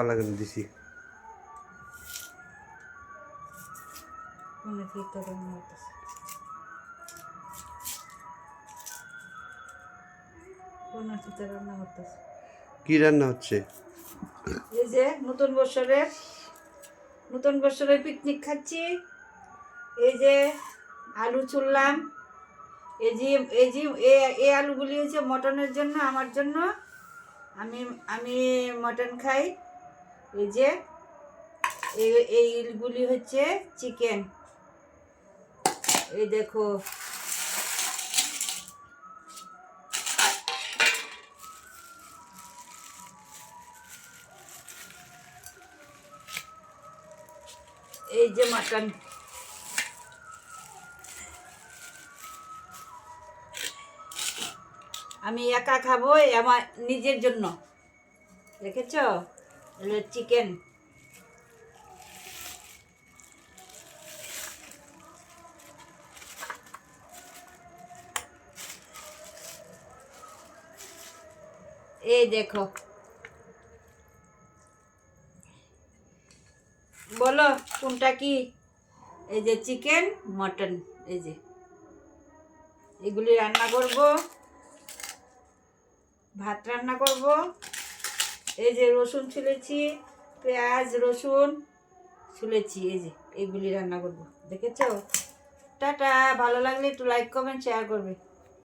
লাগানো দিছি। কি রান্না হচ্ছে? এই যে নতুন বছরের পিকনিক খাচ্ছি। এই যে আলু চুললাম। এই আলুগুলি হচ্ছে মটনের জন্য, আমার জন্য। আমি আমি মটন খাই। এই যে এইগুলি হচ্ছে চিকেন। এই দেখো, এই যে মাটন। আমি একা খাবো, আমার নিজের জন্য। দেখেছ, চিকেন। এই দেখো, বলো কোনটা কি? এই যে চিকেন, মটন। এই যে এগুলি রান্না করব, ভাত রান্না করব। এই যে রসুন ছুলেছি, পেঁয়াজ রসুন ছুলেছি। এই যে এগুলি রান্না করব। দেখেছো? টাটা। ভালো লাগলে একটু লাইক কমেন্ট শেয়ার করবে।